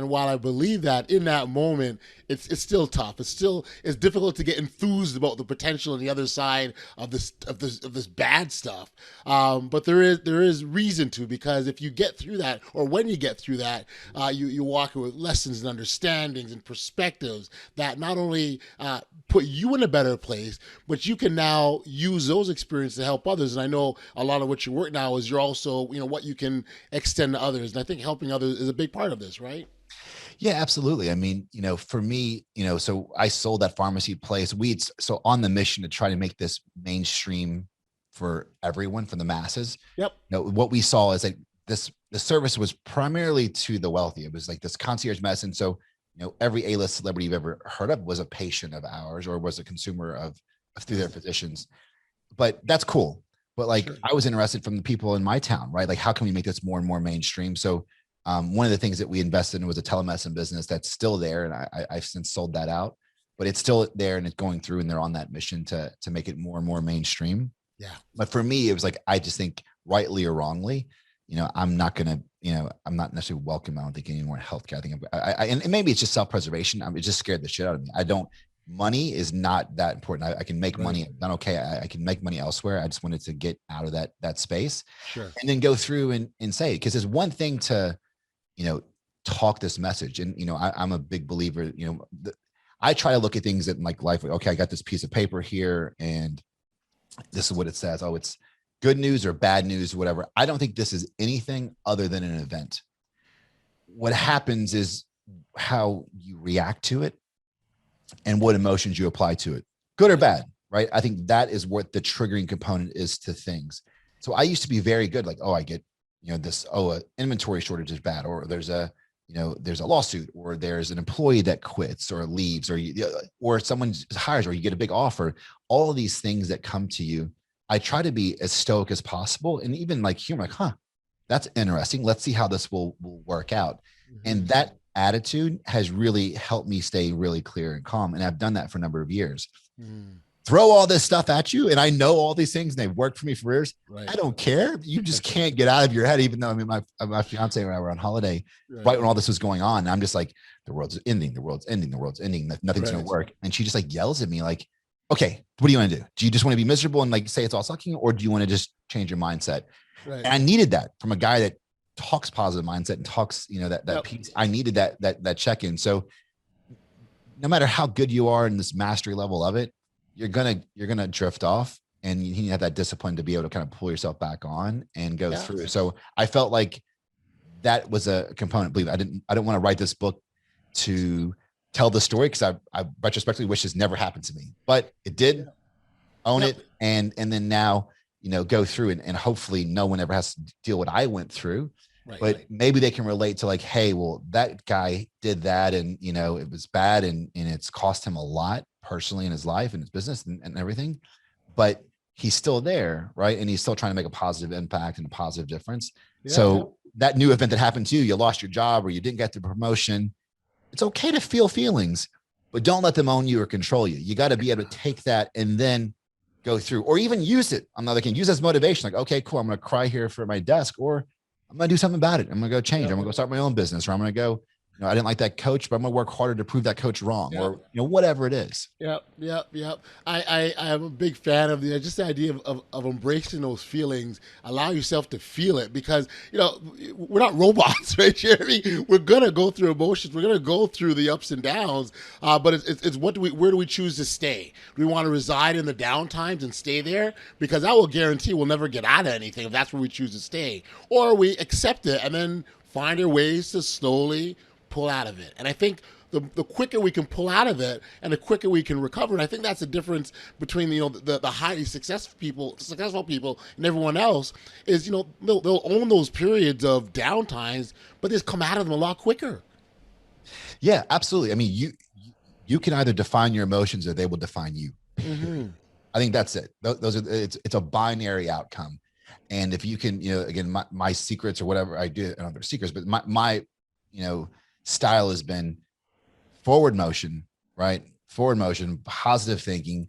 while I believe that, in that moment, it's still tough. It's difficult to get enthused about the potential on the other side of this bad stuff. But there is reason to, because if you get through that, or when you get through that, you walk with lessons and understandings and perspectives that not only put you in a better place, but you can now use those experiences to help others. And I know a lot of what you work now is you're also, what you can extend to others. And I think helping others is a big part of this, right? Yeah, absolutely. I mean, for me, so I sold that pharmacy place. So on the mission to try to make this mainstream for everyone, for the masses. Yep. What we saw is that the service was primarily to the wealthy. It was like this concierge medicine. So, every A-list celebrity you've ever heard of was a patient of ours or was a consumer of through their physicians. But that's cool. But like, sure. I was interested from the people in my town, right? Like, how can we make this more and more mainstream? So one of the things that we invested in was a telemedicine business that's still there. And I've since sold that out, but it's still there and it's going through, and they're on that mission to make it more and more mainstream. Yeah. But for me, it was like, I just think rightly or wrongly, I'm not going to, I'm not necessarily welcome. I don't think anymore in healthcare. I think and maybe it's just self-preservation. It just scared the shit out of me. Money is not that important. I can make money. Not okay. I can make money elsewhere. I just wanted to get out of that space. Sure. And then go through and say, because there's one thing to, talk this message. And, I'm a big believer, I try to look at things in like life. Like, okay, I got this piece of paper here and this is what it says. Oh, it's good news or bad news, whatever. I don't think this is anything other than an event. What happens is how you react to it and what emotions you apply to it, good or bad, right? I think that is what the triggering component is to things. So I used to be very good. Like, oh, I get, this, inventory shortage is bad, or there's a lawsuit, or there's an employee that quits or leaves, or someone hires, or you get a big offer. All of these things that come to you, I try to be as stoic as possible, and even like humor, like, that's interesting. Let's see how this will work out. And that attitude has really helped me stay really clear and calm. And I've done that for a number of years. Throw all this stuff at you, and I know all these things, and they've worked for me for years. Right. I don't care. You just can't get out of your head. Even though, I mean, my fiance and I were on holiday right when all this was going on, and I'm just like, the world's ending, the world's ending, the world's ending. Nothing's going to work. And she just like yells at me like, okay, what do you want to do? Do you just want to be miserable and like say it's all sucking, or do you want to just change your mindset? Right. And I needed that from a guy that talks positive mindset and talks, that piece. I needed that check-in. So no matter how good you are in this mastery level of it, you're gonna drift off, and you need to have that discipline to be able to kind of pull yourself back on and go through. So I felt like that was a component. Believe I didn't want to write this book to tell the story, because I retrospectively wish this never happened to me, but it did. Own it, and then now go through and hopefully no one ever has to deal what I went through. But maybe they can relate to like, hey, well, that guy did that, and it was bad, and it's cost him a lot personally in his life and his business and everything, but he's still there, right? And he's still trying to make a positive impact and a positive difference. That new event that happened to you, you lost your job or you didn't get the promotion, it's okay to feel feelings, but don't let them own you or control you. You got to be able to take that and then go through, or even use it on the other hand, use as motivation. Like, okay, cool, I'm going to cry here for my desk, or I'm going to do something about it. I'm going to go change. I'm going to go start my own business, or I'm going to go, I didn't like that coach, but I'm going to work harder to prove that coach wrong, or, whatever it is. Yep. I am a big fan of just the idea of embracing those feelings. Allow yourself to feel it, because, we're not robots, right, Jeremy? We're going to go through emotions. We're going to go through the ups and downs, but it's where do we choose to stay? Do we want to reside in the down times and stay there? Because I will guarantee we'll never get out of anything if that's where we choose to stay. Or we accept it and then find our ways to slowly pull out of it. And I think the quicker we can pull out of it, and the quicker we can recover. And I think that's the difference between the highly successful people and everyone else is they'll own those periods of downtimes, but they just come out of them a lot quicker. Yeah, absolutely. I mean, you can either define your emotions or they will define you. I think that's it. Those are it's a binary outcome. And if you can, again, my secrets or whatever I do, I don't know if they're secrets, but my style has been forward motion, right? Forward motion, positive thinking,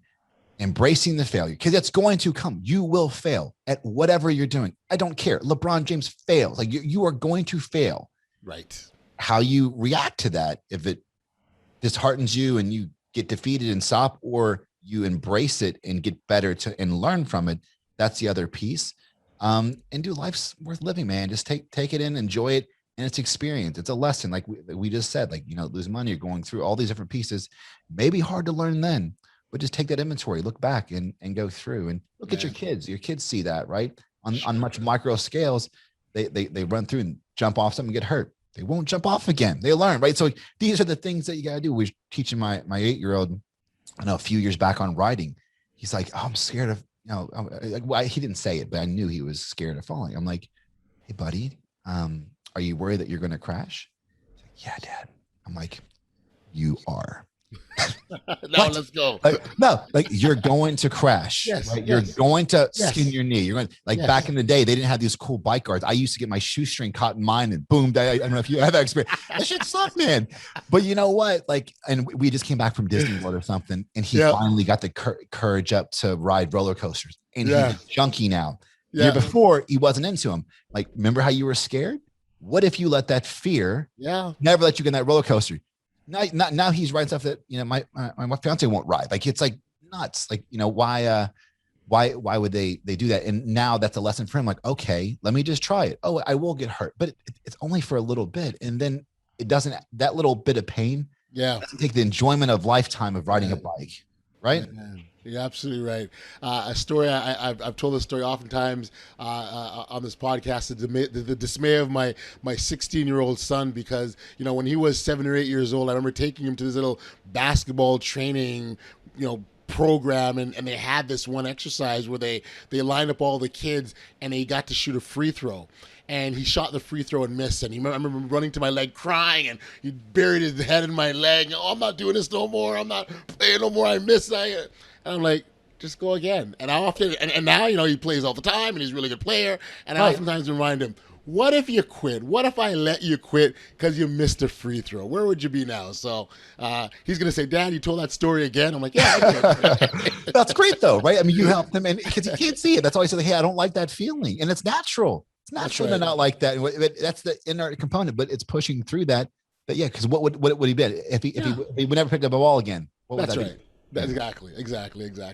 embracing the failure, because it's going to come. You will fail at whatever you're doing. I don't care. LeBron James fails. Like you are going to fail. Right. How you react to that, if it disheartens you and you get defeated and stop, or you embrace it and get better and learn from it, that's the other piece. And do life's worth living, man. Just take it in, enjoy it. And it's experience. It's a lesson. Like we just said, like, losing money, you're going through all these different pieces, maybe hard to learn then, but just take that inventory, look back and go through, and look at your kids. Your kids see that, right? On much micro scales, they run through and jump off something and get hurt. They won't jump off again. They learn, right? So these are the things that you got to do. We're teaching my 8-year-old, a few years back on riding. He's like, oh, I'm scared of, he didn't say it, but I knew he was scared of falling. I'm like, hey buddy, are you worried that you're going to crash? He's like, yeah, Dad. I'm like, you are. Now let's go. Like you're going to crash. Yes, right? You're going to skin your knee. You're going back in the day, they didn't have these cool bike guards. I used to get my shoestring caught in mine and boom. I don't know if you have that experience. That shit sucked, man. But you know what? And we just came back from Disney World or something, and he finally got the courage up to ride roller coasters, and he's a junkie now. The year before, he wasn't into them. Like, remember how you were scared? What if you let that fear never let you get in that roller coaster? Now he's riding stuff that, my fiance won't ride. Like, it's like nuts. Like, why would they do that? And now that's a lesson for him. Like, okay, let me just try it. Oh, I will get hurt, but it's only for a little bit. And then that little bit of pain doesn't take the enjoyment of lifetime of riding a bike. Right. Yeah. You're absolutely right. A story I've told this story oftentimes on this podcast. The dismay of my 16-year-old son, because when he was 7 or 8 years old, I remember taking him to this little basketball training program, and they had this one exercise where they lined up all the kids and they got to shoot a free throw. and he shot the free throw and missed. And I remember running to my leg crying, and he buried his head in my leg. Oh, I'm not doing this no more. I'm not playing no more. I missed. And I'm like, just go again. And I often, and now, he plays all the time, and he's a really good player. And I oftentimes remind him, what if you quit? What if I let you quit because you missed a free throw? Where would you be now? So he's going to say, Dad, you told that story again. I'm like, yeah, I did. That's great though, right? I mean, you helped him, and because he can't see it. That's why he said, hey, I don't like that feeling. And it's natural. It's natural to not like that. That's the inert component, but it's pushing through that. But yeah, because what would he be if he would never pick up a ball again? What would that be? Exactly.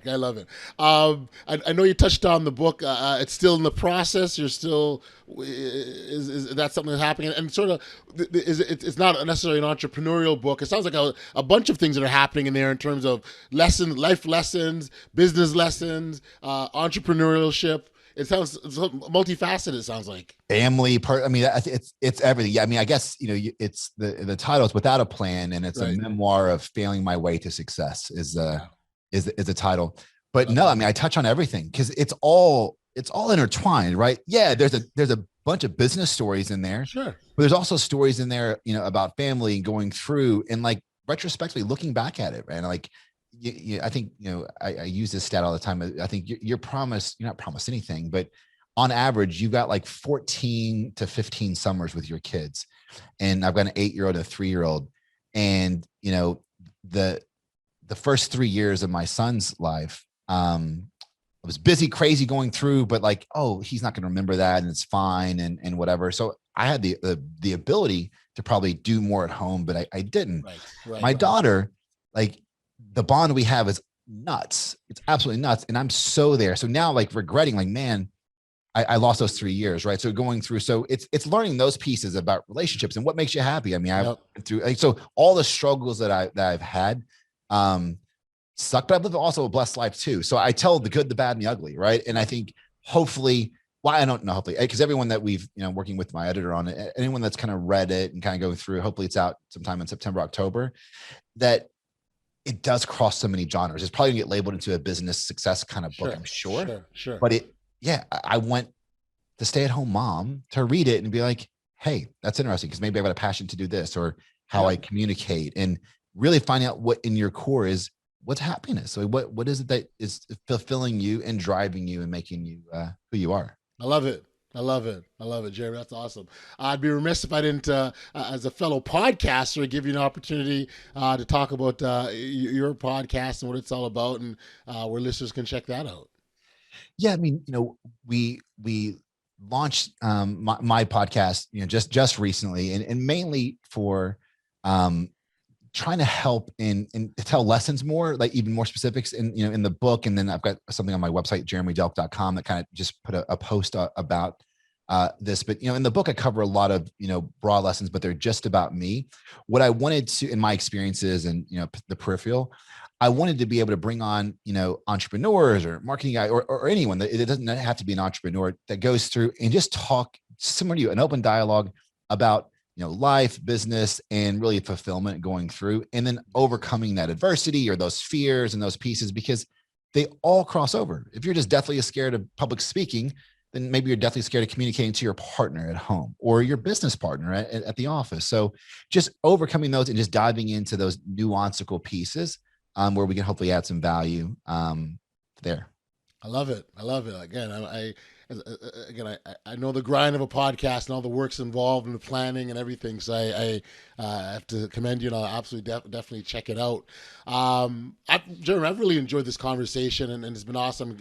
I love it. I know you touched on the book. It's still in the process. You're still is that something that's happening? And sort of, it's not necessarily an entrepreneurial book. It sounds like a bunch of things that are happening in there in terms of life lessons, business lessons, entrepreneurship. It's multifaceted. It sounds like family part. I mean, it's everything. Yeah, I mean, I guess it's the title is Without a Plan, and it's a memoir of failing my way to success. Is the title? But no, I mean, I touch on everything because it's all intertwined, right? Yeah, there's a bunch of business stories in there, sure, but there's also stories in there, about family and going through and like retrospectively looking back at it, right? And like. I think, I use this stat all the time. I think you're not promised anything, but on average, you've got like 14 to 15 summers with your kids. And I've got an 8-year-old and a 3-year-old. And, the first 3 years of my son's life, I was busy, crazy going through, but like, oh, he's not going to remember that and it's fine and whatever. So I had the ability to probably do more at home, but I didn't. My daughter, like, the bond we have is nuts. It's absolutely nuts. And I'm so there. So now like regretting, like, man, I lost those 3 years. Right. So going through, so it's learning those pieces about relationships and what makes you happy. I mean, I've been through, like, so all the struggles that I've had, suck, but I've lived also a blessed life too. So I tell the good, the bad, and the ugly. Right. And I think hopefully, well, I don't know, hopefully, because everyone that we've, working with my editor on it, anyone that's kind of read it and kind of going through, hopefully it's out sometime in September, October, that it does cross so many genres. It's probably gonna get labeled into a business success kind of book, I'm sure. Sure. But I want the stay-at-home mom to read it and be like, hey, that's interesting because maybe I've got a passion to do this, or how I communicate, and really finding out what in your core is what's happiness. So what is it that is fulfilling you and driving you and making you who you are? I love it, Jeremy. That's awesome. I'd be remiss if I didn't, as a fellow podcaster, give you an opportunity to talk about your podcast and what it's all about, and where listeners can check that out. Yeah, I mean, we launched my podcast, just recently, and mainly for trying to help and tell lessons more, like even more specifics in the book. And then I've got something on my website, jeremydelk.com, that kind of just put a post about this. But, in the book, I cover a lot of, broad lessons, but they're just about me. What I wanted to, in my experiences and, the peripheral, I wanted to be able to bring on, entrepreneurs or marketing guy or anyone that it doesn't have to be an entrepreneur that goes through and just talk similar to you, an open dialogue about life, business, and really fulfillment going through, and then overcoming that adversity or those fears and those pieces, because they all cross over. If you're just deathly scared of public speaking, then maybe you're deathly scared of communicating to your partner at home or your business partner at the office. So just overcoming those and just diving into those nuanceical pieces where we can hopefully add some value there. I love it. Again, I know the grind of a podcast and all the work's involved in the planning and everything. So I have to commend you, and I'll absolutely definitely check it out. Jeremy, I've really enjoyed this conversation, and it's been awesome.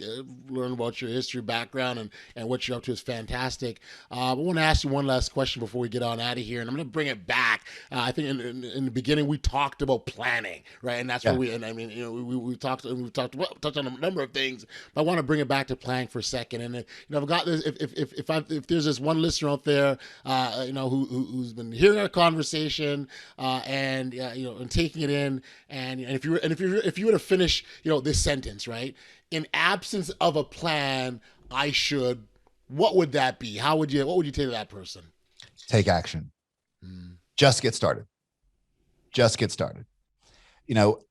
Learn about your history, background, and what you're up to is fantastic. I want to ask you one last question before we get on out of here, and I'm going to bring it back. I think in the beginning we talked about planning, right? And that's where we touched on a number of things. But I want to bring it back to planning for a second. And I've got this. If there's this one listener out there, who's been hearing our conversation, and taking it in, and if you were to finish, this sentence, right? In absence of a plan, I should. What would that be? What would you say to that person? Take action. Just get started.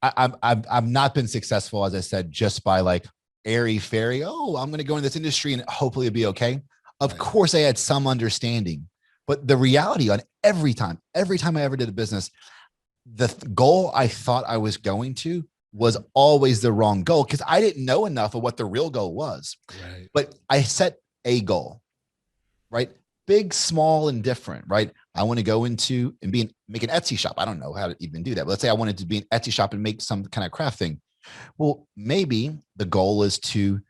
I've not been successful, as I said, just by like airy fairy. Oh, I'm going to go in this industry and hopefully it'll be okay. Of course I had some understanding, but the reality on every time I ever did a business, the goal I thought I was going to was always the wrong goal because I didn't know enough of what the real goal was. Right. But I set a goal, right? Big, small, and different, right? I want to go into and make an Etsy shop. I don't know how to even do that. But let's say I wanted to be an Etsy shop and make some kind of craft thing. Well, maybe the goal is to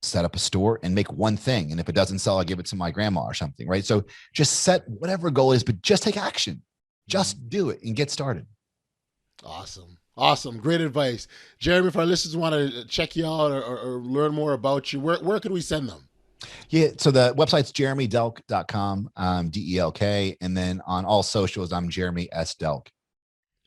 set up a store and make one thing. And if it doesn't sell, I'll give it to my grandma or something, right? So just set whatever goal is, but just take action. Just do it and get started. Awesome. Great advice. Jeremy, if our listeners want to check you out or learn more about you, where could we send them? Yeah. So the website's jeremydelk.com, DELK. And then on all socials, I'm Jeremy S. Delk.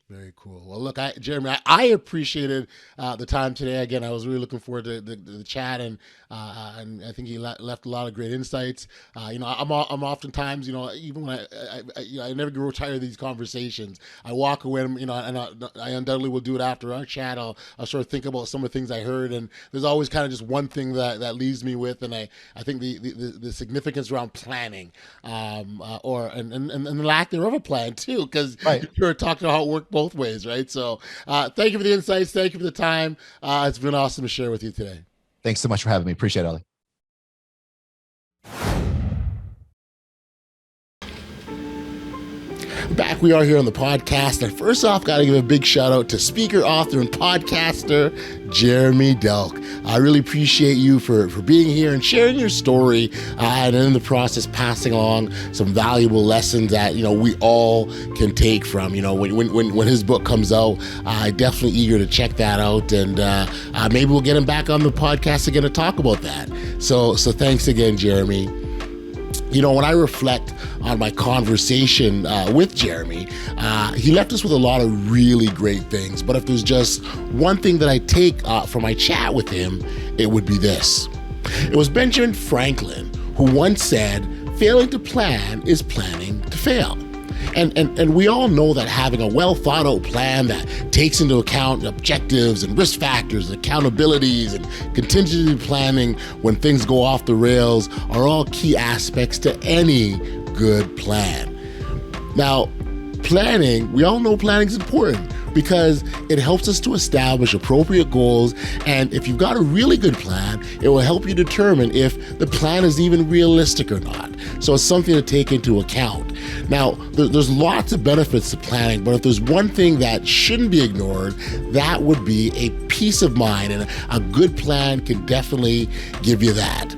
Very cool. Well, look, Jeremy, I appreciated the time today. Again, I was really looking forward to the chat, and I think he left a lot of great insights. I'm oftentimes, even when I never grow tired of these conversations. I walk away, and I undoubtedly will do it after our chat. I'll sort of think about some of the things I heard, and there's always kind of just one thing that leaves me with, and I think the significance around planning, and the lack thereof a plan too, because you're talking about how it worked both ways, right? So thank you for the insights. Thank you for the time. It's been awesome to share with you today. Thanks so much for having me. Appreciate it, Ollie. Back we are here on the podcast. And first off, got to give a big shout out to speaker, author, and podcaster, Jeremy Delk. I really appreciate you for being here and sharing your story, and in the process, passing along some valuable lessons that, we all can take from, when his book comes out. I'm definitely eager to check that out. And maybe we'll get him back on the podcast again to talk about that. So thanks again, Jeremy. When I reflect on my conversation with Jeremy, he left us with a lot of really great things. But if there's just one thing that I take from my chat with him, it would be this. It was Benjamin Franklin who once said, "Failing to plan is planning to fail." And we all know that having a well thought out plan that takes into account objectives and risk factors, accountabilities and contingency planning when things go off the rails are all key aspects to any good plan. Now, planning, we all know planning is important because it helps us to establish appropriate goals. And if you've got a really good plan, it will help you determine if the plan is even realistic or not. So it's something to take into account. Now, there's lots of benefits to planning, but if there's one thing that shouldn't be ignored, that would be a peace of mind. And a good plan can definitely give you that.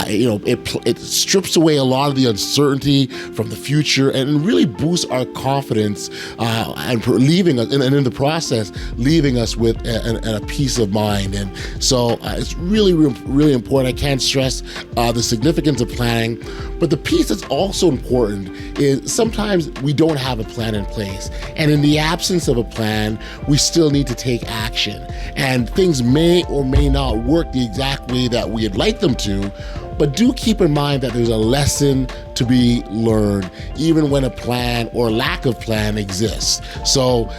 It strips away a lot of the uncertainty from the future and really boosts our confidence and leaving us, and in the process, leaving us with a peace of mind. And so it's really, really important. I can't stress the significance of planning, but the piece that's also important is sometimes we don't have a plan in place. And in the absence of a plan, we still need to take action. And things may or may not work the exact way that we'd like them to, but do keep in mind that there's a lesson to be learned, even when a plan or lack of plan exists. So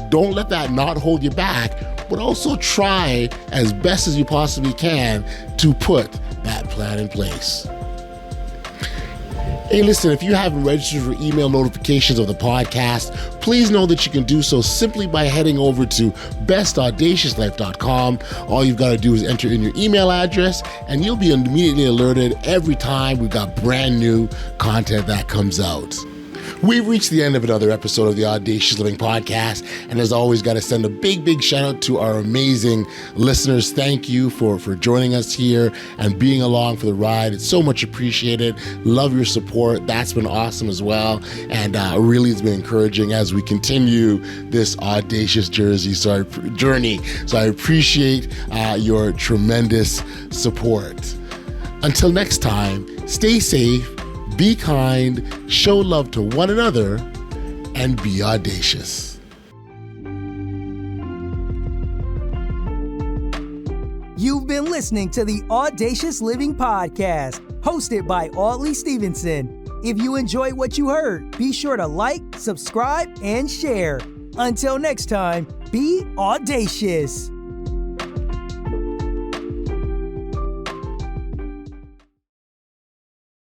don't let that not hold you back, but also try as best as you possibly can to put that plan in place. Hey, listen, if you haven't registered for email notifications of the podcast, please know that you can do so simply by heading over to bestaudaciouslife.com. All you've got to do is enter in your email address, and you'll be immediately alerted every time we've got brand new content that comes out. We've reached the end of another episode of the Audacious Living Podcast, and as always, got to send a big shout out to our amazing listeners. Thank you for joining us here and being along for the ride. It's so much appreciated. Love your support. That's been awesome as well, and really it's been encouraging as we continue this audacious journey. So I appreciate your tremendous support. Until next time, stay safe, be kind, show love to one another, and be audacious. You've been listening to the Audacious Living Podcast, hosted by Audley Stevenson. If you enjoyed what you heard, be sure to like, subscribe, and share. Until next time, be audacious.